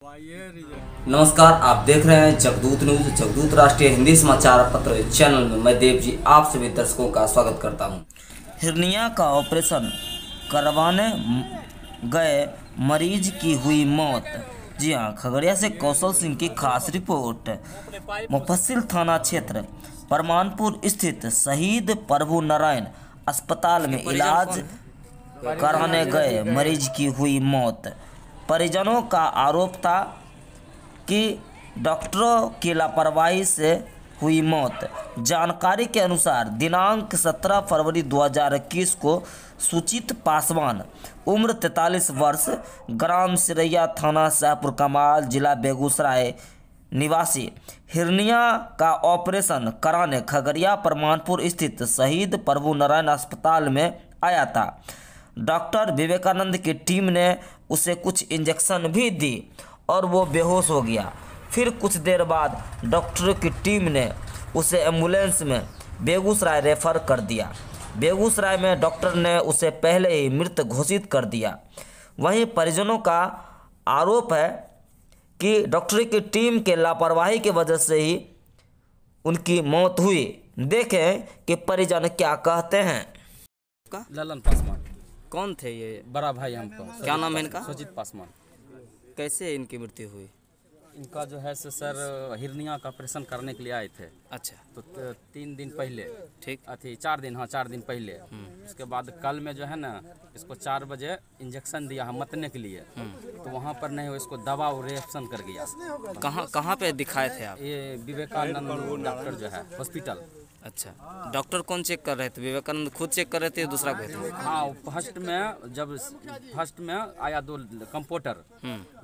नमस्कार, आप देख रहे हैं जगदूत न्यूज। जगदूत राष्ट्रीय हिंदी समाचार पत्र चैनल में मैं देव जी आप सभी दर्शकों का स्वागत करता हूं। हिरनिया का ऑपरेशन करवाने गए मरीज की हुई मौत। जी हां, खगड़िया से कौशल सिंह की खास रिपोर्ट। मुफस्सिल थाना क्षेत्र परमानपुर स्थित शहीद प्रभु नारायण अस्पताल में इलाज कराने गए मरीज की हुई मौत। परिजनों का आरोप था कि डॉक्टरों की लापरवाही से हुई मौत। जानकारी के अनुसार दिनांक 17 फरवरी 2021 को सुचित पासवान, उम्र 43 वर्ष, ग्राम सिरैया, थाना शाहपुर कमाल, जिला बेगूसराय निवासी, हिरनिया का ऑपरेशन कराने खगड़िया परमानपुर स्थित शहीद प्रभु नारायण अस्पताल में आया था। डॉक्टर विवेकानंद की टीम ने उसे कुछ इंजेक्शन भी दी और वो बेहोश हो गया। फिर कुछ देर बाद डॉक्टरों की टीम ने उसे एम्बुलेंस में बेगूसराय रेफर कर दिया। बेगूसराय में डॉक्टर ने उसे पहले ही मृत घोषित कर दिया। वहीं परिजनों का आरोप है कि डॉक्टरी की टीम के लापरवाही की वजह से ही उनकी मौत हुई। देखें कि परिजन क्या कहते हैं। ललन पासवान कौन थे ये? बड़ा भाई हमको। क्या नाम है इनका? सुजीत पासवान। कैसे इनकी मृत्यु हुई? इनका जो है सर हिरनिया का ऑपरेशन करने के लिए आए थे। अच्छा, तो 3 दिन पहले, ठीक, अथी 4 दिन पहले। उसके बाद कल में जो है ना, इसको 4 बजे इंजेक्शन दिया है मतने के लिए। तो वहाँ पर नहीं, इसको दवा और रिएक्शन कर गया। कहाँ पे दिखाए थे आप? ये विवेकानंद डॉक्टर जो है हॉस्पिटल। अच्छा, डॉक्टर कौन चेक कर रहे थे? विवेकानंद खुद चेक कर रहे थे, दूसरा कोई था? हाँ, फर्स्ट में आया 2 कंपाउंडर।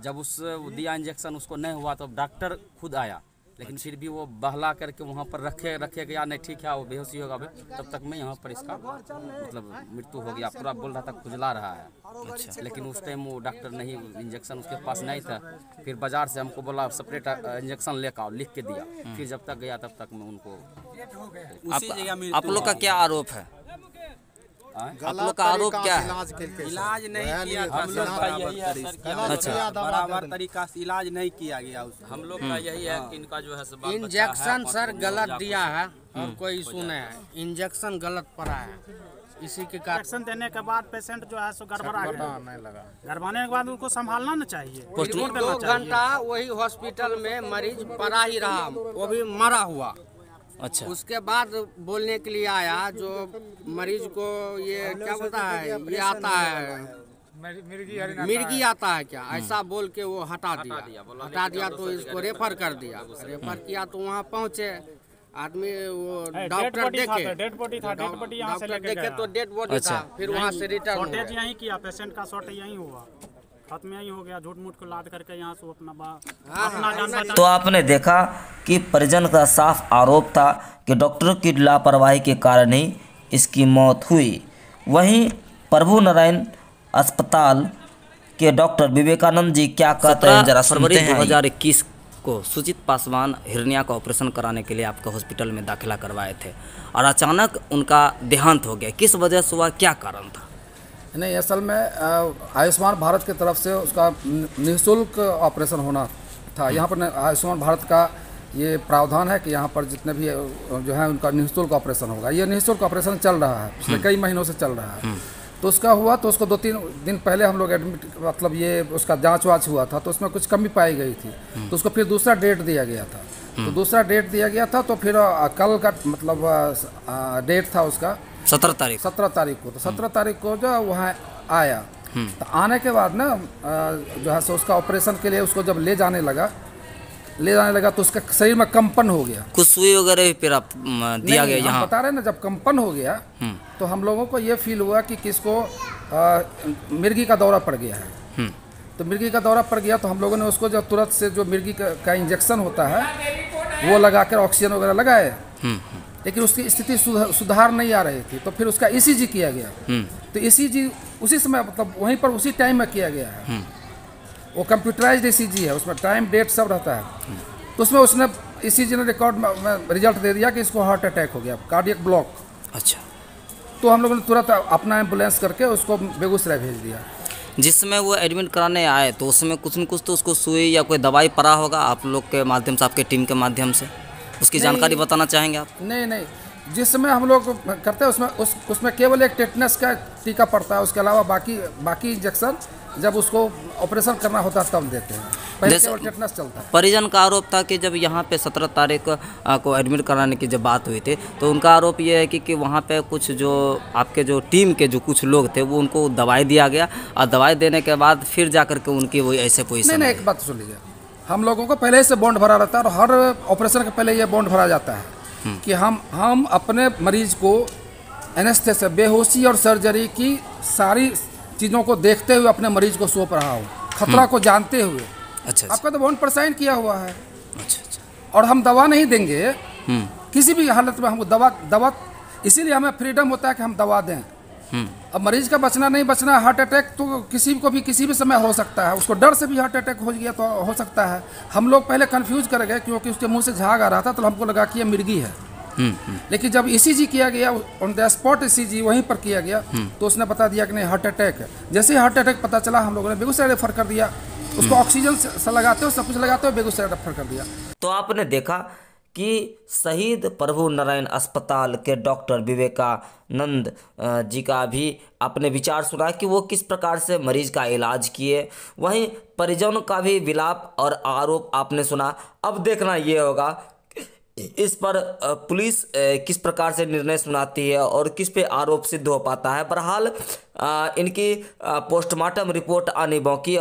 जब उस दिया इंजेक्शन, उसको नहीं हुआ तो डॉक्टर खुद आया। लेकिन फिर भी वो बहला करके वहाँ पर रखे गया। नहीं, ठीक है, वो बेहोशी होगा तब तक में यहाँ पर इसका मतलब मृत्यु हो गया। पूरा बोल रहा था, खुजला रहा है। अच्छा, लेकिन उस टाइम वो डॉक्टर नहीं, इंजेक्शन उसके पास नहीं था। फिर बाजार से हमको बोला सेपरेट इंजेक्शन लेकर आओ, लिख के दिया। फिर जब तक गया तब तक में उनको आप लोग का क्या आरोप है? आप लोग का आरोप क्या है? इलाज नहीं किया। हम लोग का यही है सर, अच्छा, बराबर तरीका से इलाज नहीं किया गया। हम लोग का यही है कि इनका जो है इंजेक्शन सर गलत दिया है और कोई इशू नहीं है। इंजेक्शन गलत पड़ा है, इसी के कारण इंजेक्शन देने के बाद पेशेंट जो है सो गड़बड़ा गया। नहीं लगा, गड़बड़ाने के बाद उनको संभालना ना चाहिए। 2 घंटा वही हॉस्पिटल में मरीज पड़ा ही रहा, वो भी मरा हुआ। अच्छा, उसके बाद बोलने के लिए आया, जो मरीज को ये क्या बोलता है, ये आता है मिर्गी आता है क्या, ऐसा बोल के वो हटा दिया। तो इसको रेफर कर दिया। रेफर किया तो वहाँ पहुँचे आदमी, वो डॉक्टर देखे, डेड बॉडी था, डेड बॉडी यहाँ से लेके देखे तो डेड बॉडी था। फिर वहाँ से रिटर्न शॉर्टेज यहीं किया, पेशेंट का शॉर्टेज यहीं हुआ, खत्म यहीं हो गया। झूठ मूठ को लाद करके यहाँ से अपना जान बचा। तो आपने देखा कि परिजन का साफ आरोप था कि डॉक्टरों की लापरवाही के कारण ही इसकी मौत हुई। वहीं प्रभु नारायण अस्पताल के डॉक्टर विवेकानंद जी क्या कहते हैं, जरा सुनते हैं। 2021 को सुचित पासवान हिरनिया का ऑपरेशन कराने के लिए आपके हॉस्पिटल में दाखिला करवाए थे और अचानक उनका देहांत हो गया। किस वजह से हुआ, क्या कारण था? नहीं, असल में आयुष्मान भारत की तरफ से उसका निःशुल्क ऑपरेशन होना था। यहाँ पर आयुष्मान भारत का ये प्रावधान है कि यहाँ पर जितने भी जो है उनका निःशुल्क ऑपरेशन होगा। ये निःशुल्क ऑपरेशन चल रहा है, पिछले कई महीनों से चल रहा है। तो उसका हुआ तो उसको 2-3 दिन पहले हम लोग एडमिट, मतलब ये उसका जाँच वाँच हुआ था, तो उसमें कुछ कमी पाई गई थी। तो उसको फिर दूसरा डेट दिया गया था। तो दूसरा डेट दिया गया था, तो फिर कल का मतलब डेट था उसका 17 तारीख को। तो 17 तारीख को जो वहाँ आया, तो आने के बाद ना जो है सो उसका ऑपरेशन के लिए उसको जब ले जाने लगा तो उसका शरीर में कंपन हो गया। कुछ सुई वगैरह फिर आप दिया गया यहाँ? बता रहे ना, जब कंपन हो गया तो हम लोगों को ये फील हुआ कि किसको मिर्गी का दौरा पड़ गया है। तो मिर्गी का दौरा पड़ गया तो हम लोगों ने उसको जब तुरंत से जो मिर्गी का इंजेक्शन होता है वो लगा कर ऑक्सीजन वगैरह लगाए, लेकिन उसकी स्थिति सुधार नहीं आ रही थी। तो फिर उसका ECG किया गया। तो ECG उसी समय, मतलब वहीं पर उसी टाइम में किया गया है। वो कंप्यूटराइज्ड ECG है, उसमें टाइम डेट सब रहता है। तो उसमें उसने ECG ने रिकॉर्ड में रिजल्ट दे दिया कि इसको हार्ट अटैक हो गया, कार्डियक ब्लॉक। अच्छा, तो हम लोगों ने तुरंत अपना एम्बुलेंस करके उसको बेगूसराय भेज दिया। जिस समय वो एडमिट कराने आए तो उसमें कुछ न कुछ तो उसको सुई या कोई दवाई पड़ा होगा आप लोग के माध्यम से, आपके टीम के माध्यम से उसकी जानकारी बताना चाहेंगे आप? नहीं, जिस समय हम लोग करते हैं उसमें केवल एक टेटनस का टीका पड़ता है, उसके अलावा बाकी इंजेक्शन जब उसको ऑपरेशन करना होता है तब देते हैं, पहले केवल टेटनस चलता है। परिजन का आरोप था कि जब यहाँ पे 17 तारीख को एडमिट कराने की जब बात हुई थी तो उनका आरोप ये है कि वहाँ पे कुछ जो आपके जो टीम के जो कुछ लोग थे वो उनको दवाई दिया गया और दवाई देने के बाद फिर जा कर के उनकी वही ऐसे पोजीशन। नहीं, एक बात सुन लीजिए, हम लोगों को पहले से बॉन्ड भरा रहता है और हर ऑपरेशन के पहले ये बॉन्ड भरा जाता है कि हम अपने मरीज को एनेस्थेसिया, बेहोशी और सर्जरी की सारी चीज़ों को देखते हुए अपने मरीज को सौंप रहा हूँ, खतरा को जानते हुए। अच्छा। आपका तो बॉन्ड पर साइन किया हुआ है। अच्छा। और हम दवा नहीं देंगे किसी भी हालत में, हमको दवा इसीलिए हमें फ्रीडम होता है कि हम दवा दें। अब मरीज का बचना नहीं बचना, हार्ट अटैक तो किसी को भी किसी भी समय हो सकता है, उसको डर से भी हार्ट अटैक हो गया तो हो सकता है। हम लोग पहले कंफ्यूज कर गए क्योंकि उसके मुंह से झाग आ रहा था तो हमको लगा कि ये मिर्गी है। लेकिन जब ECG किया गया, ऑन द स्पॉट ECG वहीं पर किया गया तो उसने बता दिया कि नहीं हार्ट अटैक है। जैसे ही हार्ट अटैक पता चला हम लोगों ने बेगूसराय रेफर कर दिया, उसको ऑक्सीजन से लगाते हो सब कुछ लगाते हो बेगूसराय रेफर कर दिया। तो आपने देखा कि शहीद प्रभु नारायण अस्पताल के डॉक्टर विवेकानंद जी का भी अपने विचार सुना कि वो किस प्रकार से मरीज का इलाज किए, वहीं परिजनों का भी विलाप और आरोप आपने सुना। अब देखना ये होगा इस पर पुलिस किस प्रकार से निर्णय सुनाती है और किस पे आरोप सिद्ध हो पाता है। बहरहाल इनकी पोस्टमार्टम रिपोर्ट आनी बाकी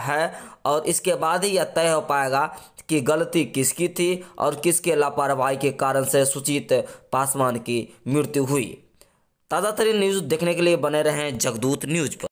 है और इसके बाद ही यह तय हो पाएगा कि गलती किसकी थी और किसके लापरवाही के कारण से सुजीत पासवान की मृत्यु हुई। ताज़ा तरीन न्यूज़ देखने के लिए बने रहें जगदूत न्यूज़ पर।